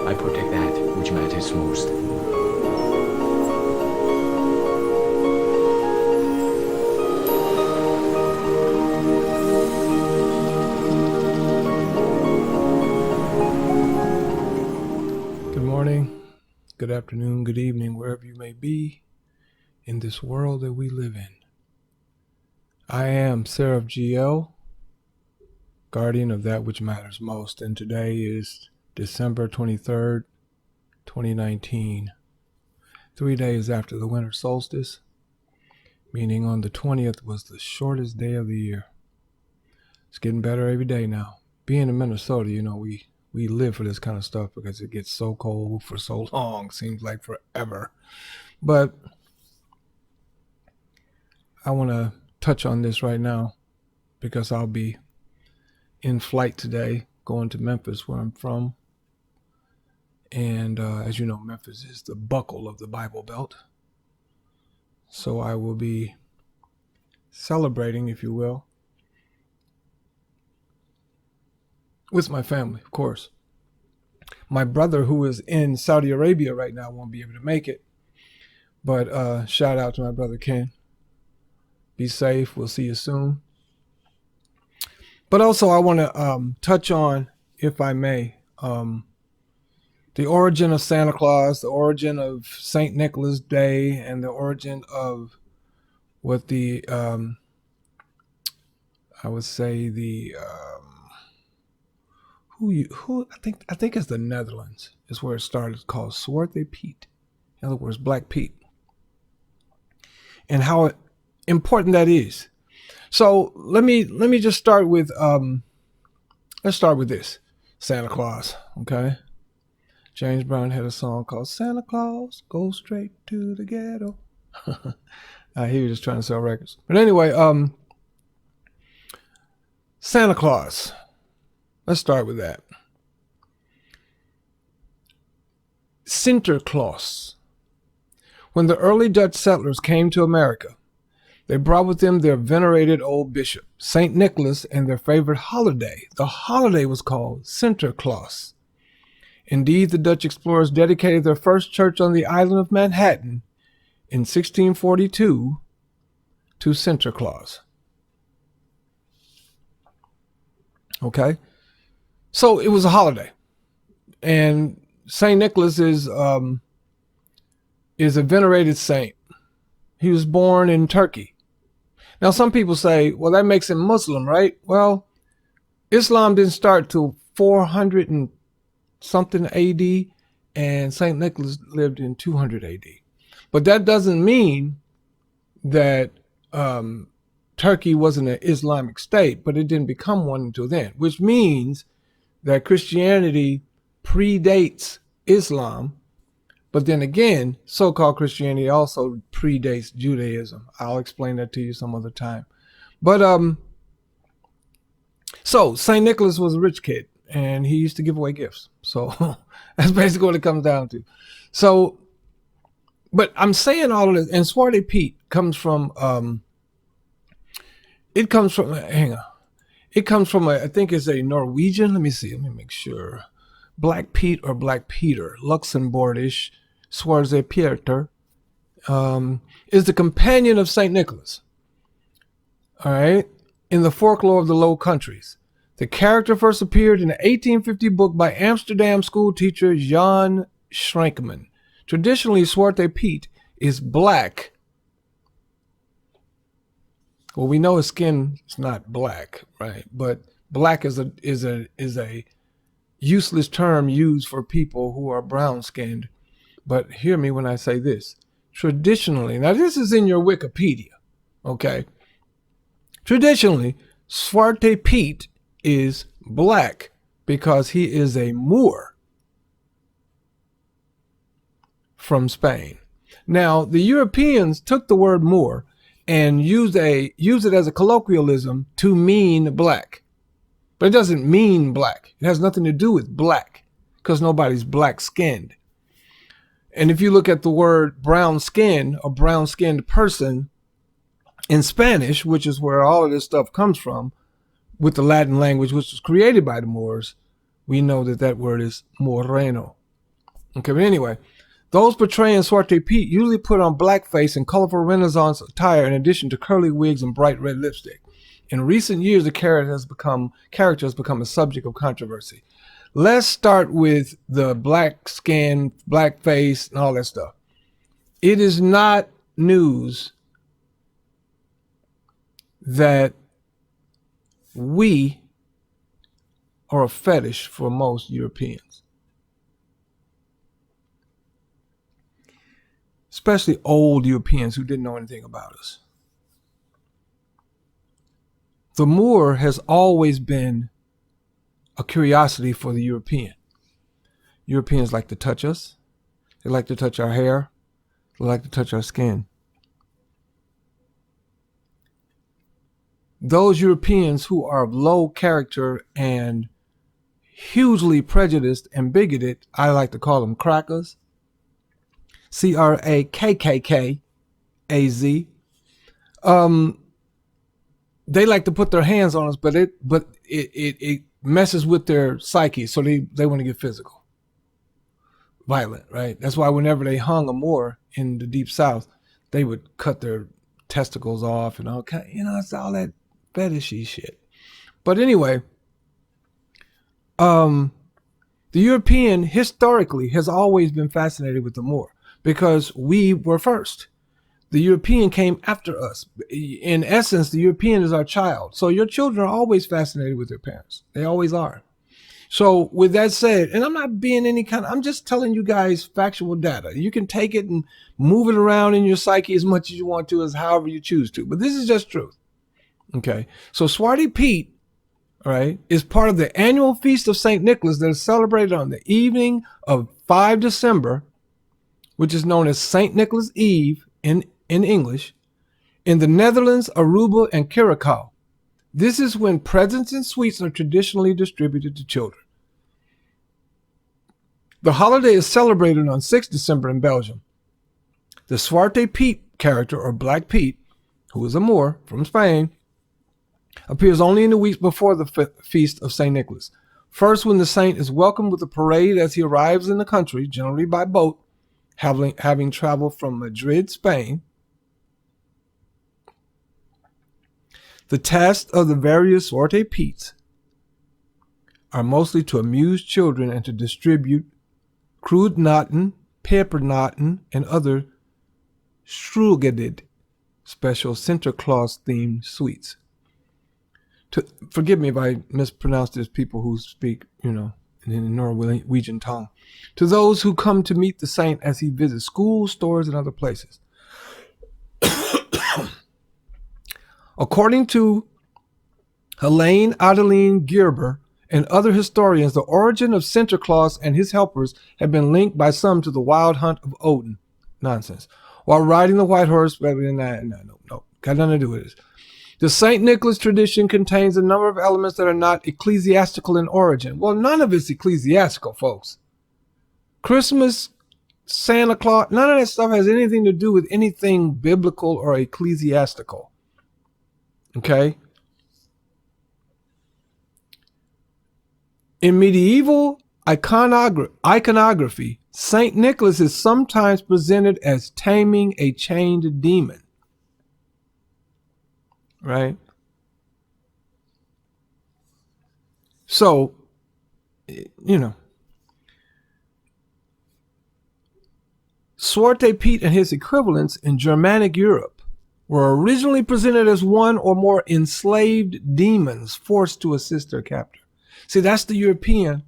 I protect that which matters most. Good morning, good afternoon, good evening, wherever you may be in this world that we live in. I am Seraph GL, guardian of that which matters most, and today is December 23rd, 2019, 3 days after the winter solstice, meaning on the 20th was the shortest day of the year. It's getting better every day now. Being in Minnesota, we live for this kind of stuff because it gets so cold for so long, seems like forever. But I want to touch on this right now because I'll be in flight today going to Memphis, where I'm from. And as you know, Memphis is the buckle of the Bible Belt. So I will be celebrating, if you will, with my family, of course. My brother, who is in Saudi Arabia right now, won't be able to make it. But shout out to my brother Ken. Be safe. We'll see you soon. But also I want to touch on, if I may, the origin of Santa Claus, the origin of St. Nicholas Day, and the origin of what the, I would say the, I think it's the Netherlands is where it started. It's called Zwarte Piet. In other words, Black Pete. And how important that is. So let me just start with let's start with this. Santa Claus, okay? James Brown had a song called Santa Claus Goes Straight to the Ghetto. He was just trying to sell records. But anyway, Santa Claus. Let's start with that. Sinterklaas. When the early Dutch settlers came to America, they brought with them their venerated old bishop, St. Nicholas, and their favorite holiday. The holiday was called Sinterklaas. Indeed, the Dutch explorers dedicated their first church on the island of Manhattan in 1642 to Sinterklaas. Okay? So it was a holiday. And St. Nicholas is a venerated saint. He was born in Turkey. Now, some people say, well, that makes him Muslim, right? Well, Islam didn't start till 400 and something AD, and St. Nicholas lived in 200 AD. But that doesn't mean that Turkey wasn't an Islamic state, but it didn't become one until then, which means that Christianity predates Islam. But then again, so-called Christianity also predates Judaism. I'll explain that to you some other time. But so St. Nicholas was a rich kid, and he used to give away gifts. So that's basically what it comes down to. So, but I'm saying all of this, and Zwarte Piet comes from, I think it's a Norwegian. Let me make sure. Black Pete or Black Peter, Luxembourgish, Zwarte Pieter, is the companion of St. Nicholas. All right. In the folklore of the Low Countries. The character first appeared in an 1850 book by Amsterdam school teacher Jan Schrankman. Traditionally, Zwarte Piet is black. Well, we know his skin is not black, right? But black is a useless term used for people who are brown-skinned. But hear me when I say this. Traditionally, now this is in your Wikipedia, okay? Traditionally, Zwarte Piet is black because he is a Moor from Spain. Now, the Europeans took the word Moor and used it as a colloquialism to mean black. But it doesn't mean black. It has nothing to do with black because nobody's black-skinned. And if you look at the word brown skin or brown-skinned person in Spanish, which is where all of this stuff comes from, with the Latin language, which was created by the Moors, we know that that word is moreno. Okay, but anyway, those portraying Swarte Pete usually put on blackface and colorful Renaissance attire in addition to curly wigs and bright red lipstick. In recent years, the character has become a subject of controversy. Let's start with the black skin, black face, and all that stuff. It is not news that we are a fetish for most Europeans, especially old Europeans who didn't know anything about us. The Moor has always been a curiosity for the European. Europeans like to touch us. They like to touch our hair. They like to touch our skin. Those Europeans who are of low character and hugely prejudiced and bigoted, I like to call them crackers. CRAKKKAZ. They like to put their hands on us, but it messes with their psyche, so they want to get physical, violent, right? That's why whenever they hung a Moor in the Deep South, they would cut their testicles off and okay, it's all that fetishy shit. But anyway, the European historically has always been fascinated with the Moor because we were first. The European came after us. In essence, the European is our child. So your children are always fascinated with their parents. They always are. So with that said, and I'm not being I'm just telling you guys factual data. You can take it and move it around in your psyche as much as you want to, as however you choose to. But this is just truth. Okay. So Swarte Pete, right, is part of the annual feast of St. Nicholas that is celebrated on the evening of 5 December, which is known as St. Nicholas Eve in English, in the Netherlands, Aruba, and Curacao. This is when presents and sweets are traditionally distributed to children. The holiday is celebrated on 6 December in Belgium. The Swarte Pete character, or Black Pete, who is a Moor from Spain, appears only in the weeks before the feast of St. Nicholas. First, when the saint is welcomed with a parade as he arrives in the country, generally by boat, having traveled from Madrid, Spain. The tasks of the various Swarte Petes are mostly to amuse children and to distribute kruidnoten, pepernoten, and other strugeted, special Sinterklaas themed sweets. Forgive me if I mispronounce this, people who speak, in the Norwegian tongue. To those who come to meet the saint as he visits schools, stores, and other places. According to Helene Adeline Gerber and other historians, the origin of Sinterklaas and his helpers have been linked by some to the wild hunt of Odin. Nonsense. While riding the white horse, no, got nothing to do with this. The St. Nicholas tradition contains a number of elements that are not ecclesiastical in origin. Well, none of it's ecclesiastical, folks. Christmas, Santa Claus, none of that stuff has anything to do with anything biblical or ecclesiastical. Okay? In medieval iconography, St. Nicholas is sometimes presented as taming a chained demon. Right? So, Swarte Pete and his equivalents in Germanic Europe were originally presented as one or more enslaved demons forced to assist their captor. See, that's the European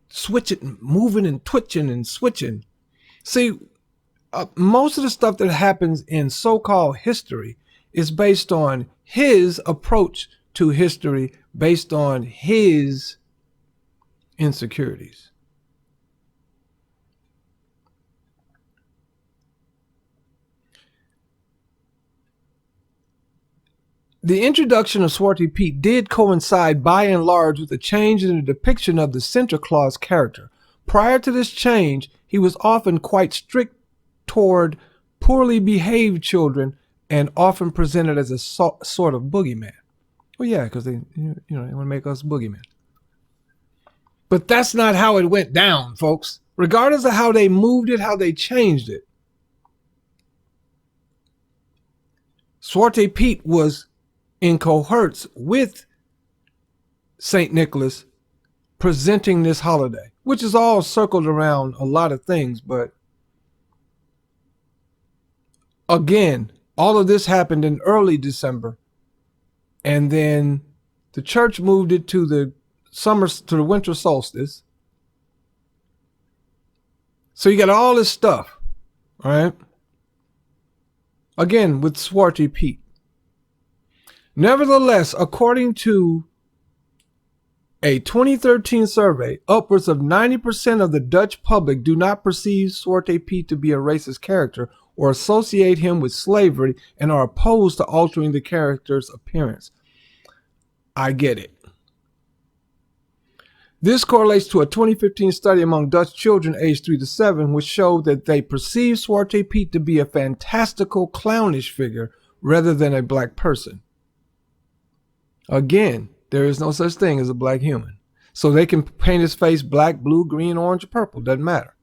switching, moving and twitching and switching. See, most of the stuff that happens in so-called history is based on his approach to history, based on his insecurities. The introduction of Swarte Pete did coincide by and large with a change in the depiction of the Sinterklaas character. Prior to this change, he was often quite strict toward poorly behaved children and often presented as a sort of boogeyman. Well, yeah, because they want to make us boogeymen. But that's not how it went down, folks, regardless of how they moved it, how they changed it. Swarte Pete was in cohorts with St. Nicholas presenting this holiday, which is all circled around a lot of things. But again, all of this happened in early December. And then the church moved it to the winter solstice. So you got all this stuff, all right? Again, with Swarte Pete. Nevertheless, according to a 2013 survey, upwards of 90% of the Dutch public do not perceive Zwarte Piet to be a racist character or associate him with slavery and are opposed to altering the character's appearance. I get it. This correlates to a 2015 study among Dutch children aged 3 to 7, which showed that they perceive Zwarte Piet to be a fantastical, clownish figure rather than a black person. Again, there is no such thing as a black human. So they can paint his face black, blue, green, orange, or purple. Doesn't matter.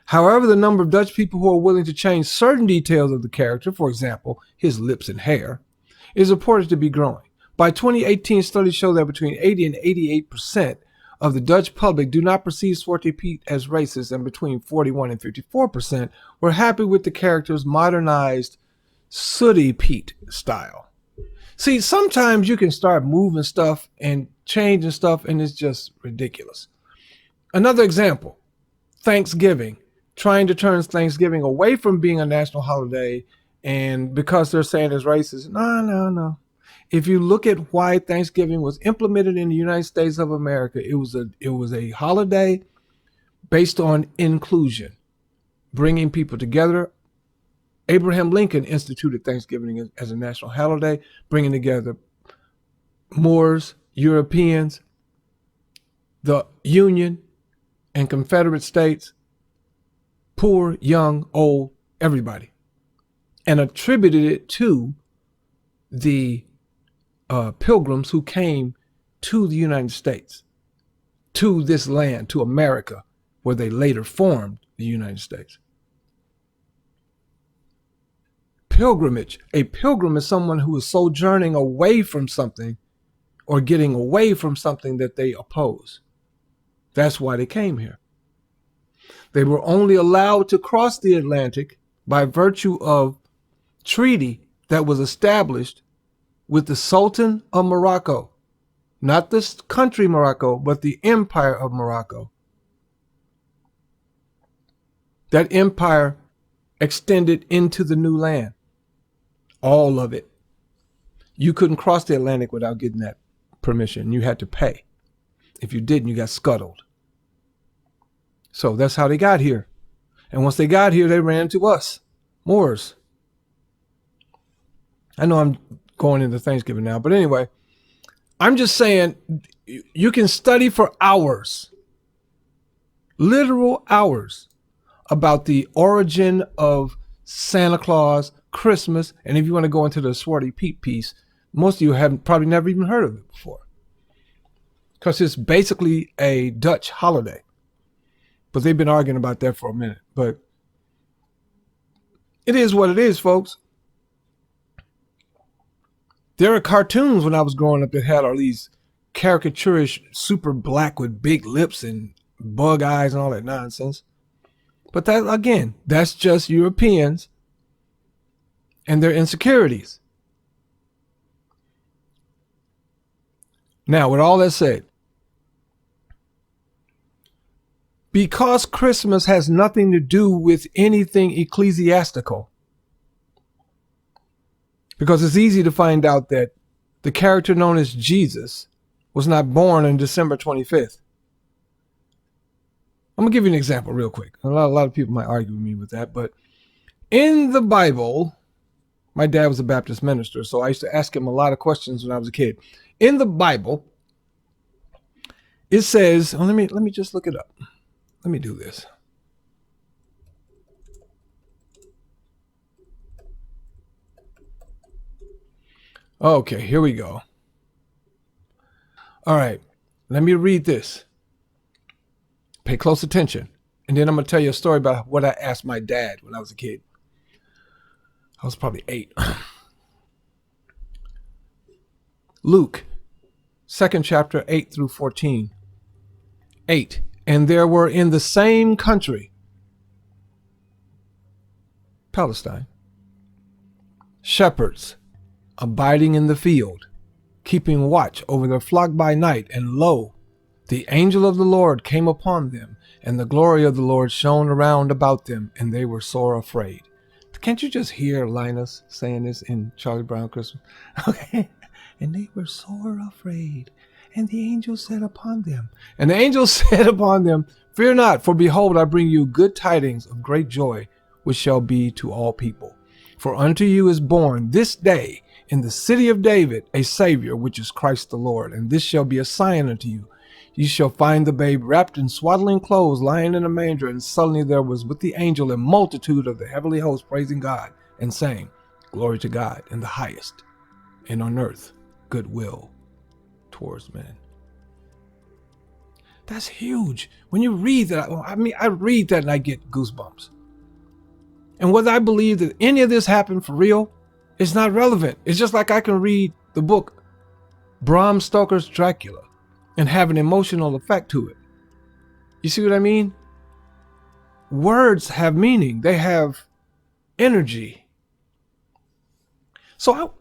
However, the number of Dutch people who are willing to change certain details of the character, for example, his lips and hair, is reported to be growing. By 2018, studies show that between 80 and 88% of the Dutch public do not perceive Zwarte Piet as racist, and between 41 and 54% were happy with the character's modernized Sooty Piet style. See, sometimes you can start moving stuff and changing stuff, and it's just ridiculous. Another example, Thanksgiving, trying to turn Thanksgiving away from being a national holiday, and because they're saying it's racist. No. If you look at why Thanksgiving was implemented in the United States of America, it was a holiday based on inclusion, bringing people together. Abraham Lincoln instituted Thanksgiving as a national holiday, bringing together Moors, Europeans, the Union and Confederate States, poor, young, old, everybody, and attributed it to the pilgrims who came to the United States, to this land, to America, where they later formed the United States. Pilgrimage. A pilgrim is someone who is sojourning away from something or getting away from something that they oppose. That's why they came here. They were only allowed to cross the Atlantic by virtue of treaty that was established with the Sultan of Morocco, not this country Morocco, but the Empire of Morocco. That empire extended into the new land. All of it. You couldn't cross the Atlantic without getting that permission. You had to pay. If you didn't, you got scuttled. So that's how they got here. And once they got here, they ran to us, Moors. I know I'm going into Thanksgiving now, but anyway, I'm just saying you can study for hours, literal hours, about the origin of Santa Claus, Christmas, and if you want to go into the Zwarte Piet piece, most of you haven't probably never even heard of it before, because it's basically a Dutch holiday. But they've been arguing about that for a minute. But it is what it is, folks. There are cartoons when I was growing up that had all these caricaturish, super black with big lips and bug eyes and all that nonsense. But that, again, that's just Europeans and their insecurities. Now, with all that said, because Christmas has nothing to do with anything ecclesiastical, because it's easy to find out that the character known as Jesus was not born on December 25th. I'm going to give you an example real quick. A lot of people might argue with me with that, but in the Bible, my dad was a Baptist minister, so I used to ask him a lot of questions when I was a kid. In the Bible, it says, let me just look it up. Let me do this. Okay, here we go. All right, let me read this. Pay close attention. And then I'm going to tell you a story about what I asked my dad when I was a kid. I was probably 8. Luke, 2nd chapter, 8 through 14. 8. And there were in the same country, Palestine, shepherds abiding in the field, keeping watch over their flock by night. And lo, the angel of the Lord came upon them, and the glory of the Lord shone around about them, and they were sore afraid. Can't you just hear Linus saying this in Charlie Brown Christmas? Okay. And they were sore afraid, and the angel said upon them. And the angel said upon them, Fear not, for behold, I bring you good tidings of great joy, which shall be to all people. For unto you is born this day in the city of David a Savior, which is Christ the Lord. And this shall be a sign unto you. You shall find the babe wrapped in swaddling clothes, lying in a manger. And suddenly there was with the angel a multitude of the heavenly host praising God and saying, Glory to God in the highest, and on earth goodwill towards men. That's huge. When you read that, I read that and I get goosebumps. And whether I believe that any of this happened for real, it's not relevant. It's just like I can read the book Bram Stoker's Dracula and have an emotional effect to it. You see what I mean? Words have meaning. They have energy. So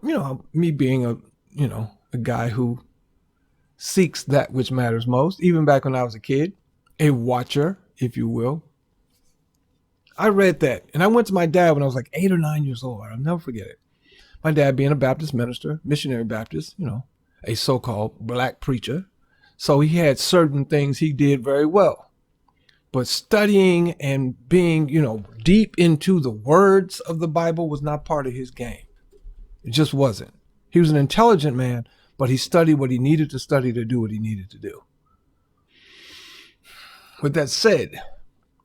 me being a guy who seeks that which matters most, even back when I was a kid, a watcher, if you will, I read that. And I went to my dad when I was like 8 or 9 years old. I'll never forget it. My dad being a Baptist minister, missionary Baptist, a so-called black preacher. So he had certain things he did very well. But studying and being, deep into the words of the Bible was not part of his game. It just wasn't. He was an intelligent man, but he studied what he needed to study to do what he needed to do. With that said,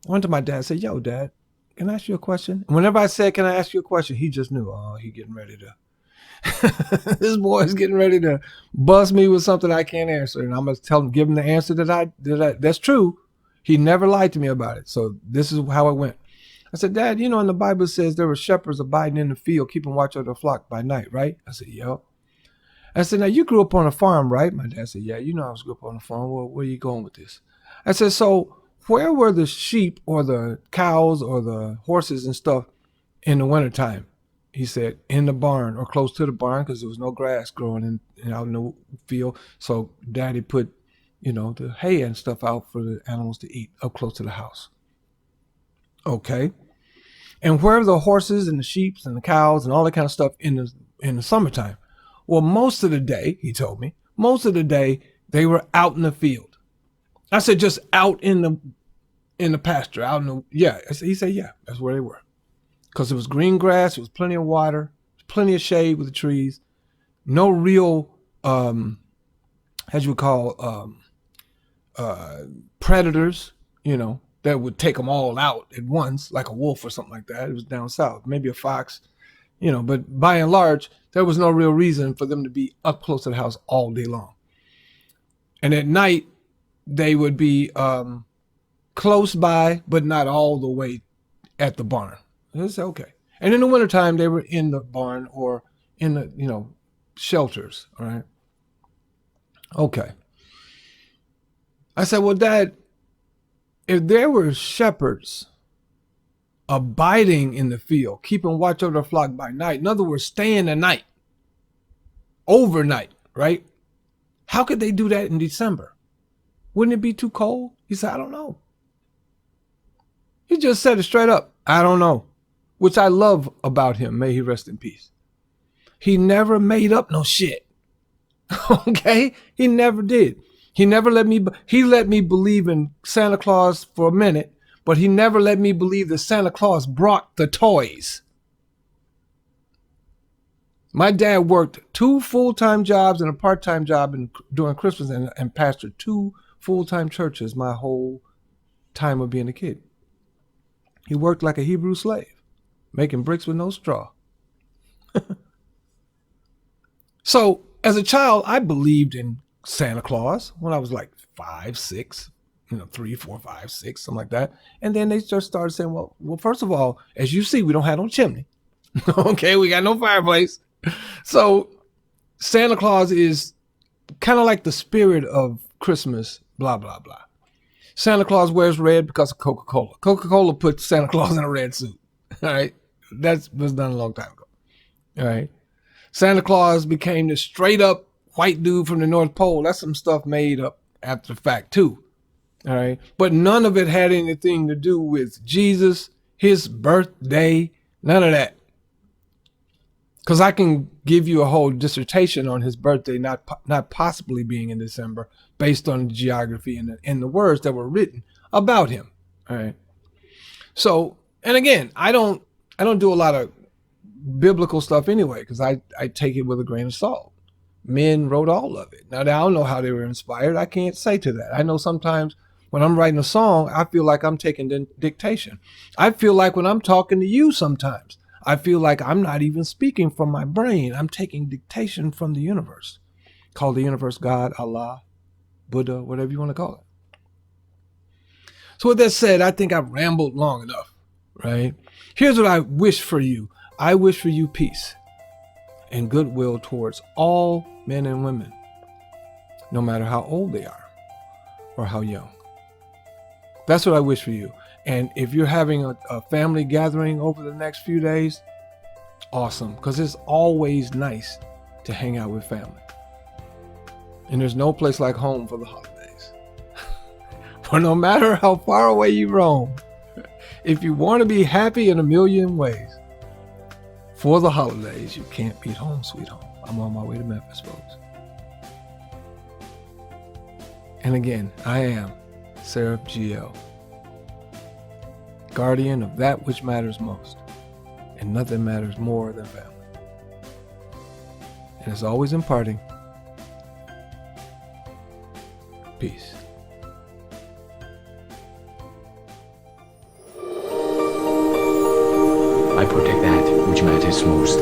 I went to my dad and said, Yo, Dad, can I ask you a question? And whenever I said, can I ask you a question? He just knew, he getting ready to. This boy is getting ready to bust me with something I can't answer. And I'm going to give him the answer that's true. He never lied to me about it. So this is how it went. I said, Dad, in the Bible it says there were shepherds abiding in the field, keeping watch over the flock by night, right? I said, yep. I said, now you grew up on a farm, right? My dad said, yeah, I was grew up on a farm. Well, where are you going with this? I said, so where were the sheep or the cows or the horses and stuff in the wintertime? He said, in the barn or close to the barn, because there was no grass growing out in the field. So Daddy put, the hay and stuff out for the animals to eat up close to the house. Okay. And where are the horses and the sheep and the cows and all that kind of stuff in the summertime? Well, most of the day, he told me, they were out in the field. I said, just out in the pasture, He said, yeah, that's where they were. Because it was green grass, there was plenty of water, plenty of shade with the trees, no real, predators, that would take them all out at once, like a wolf or something like that. It was down south, maybe a fox, but by and large, there was no real reason for them to be up close to the house all day long. And at night, they would be close by, but not all the way at the barn. I said, okay. And in the wintertime, they were in the barn or in the, shelters, all right? Okay. I said, well, Dad, if there were shepherds abiding in the field, keeping watch over the flock by night, in other words, staying the night, overnight, right? How could they do that in December? Wouldn't it be too cold? He said, I don't know. He just said it straight up. I don't know. Which I love about him. May he rest in peace. He never made up no shit. Okay? He never did. He let me believe in Santa Claus for a minute, but he never let me believe that Santa Claus brought the toys. My dad worked 2 full-time jobs and a part-time job during Christmas and pastored 2 full-time churches my whole time of being a kid. He worked like a Hebrew slave, making bricks with no straw. So as a child, I believed in Santa Claus when I was like 5, 6, 3, 4, 5, 6, something like that. And then they just started saying, well, first of all, as you see, we don't have no chimney. Okay, we got no fireplace. So Santa Claus is kind of like the spirit of Christmas, blah, blah, blah. Santa Claus wears red because of Coca-Cola. Coca-Cola put Santa Claus in a red suit. All right. That was done a long time ago. All right. Santa Claus became this straight up white dude from the North Pole. That's some stuff made up after the fact too. All right. But none of it had anything to do with Jesus, his birthday, none of that. Because I can give you a whole dissertation on his birthday not possibly being in December based on the geography and the words that were written about him. All right. So, and again, I don't do a lot of biblical stuff anyway, because I take it with a grain of salt. Men wrote all of it. Now, I don't know how they were inspired. I can't say to that. I know sometimes when I'm writing a song, I feel like I'm taking dictation. I feel like when I'm talking to you sometimes, I feel like I'm not even speaking from my brain. I'm taking dictation from the universe. Call the universe God, Allah, Buddha, whatever you want to call it. So with that said, I think I've rambled long enough, right? Here's what I wish for you. I wish for you peace and goodwill towards all men and women, no matter how old they are or how young. That's what I wish for you. And if you're having a family gathering over the next few days, awesome, because it's always nice to hang out with family. And there's no place like home for the holidays. For no matter how far away you roam, if you want to be happy in a million ways, for the holidays, you can't beat home, sweet home. I'm on my way to Memphis, folks. And again, I am Seraph GL, guardian of that which matters most, and nothing matters more than family. And as always imparting, peace. I protect that which matters most.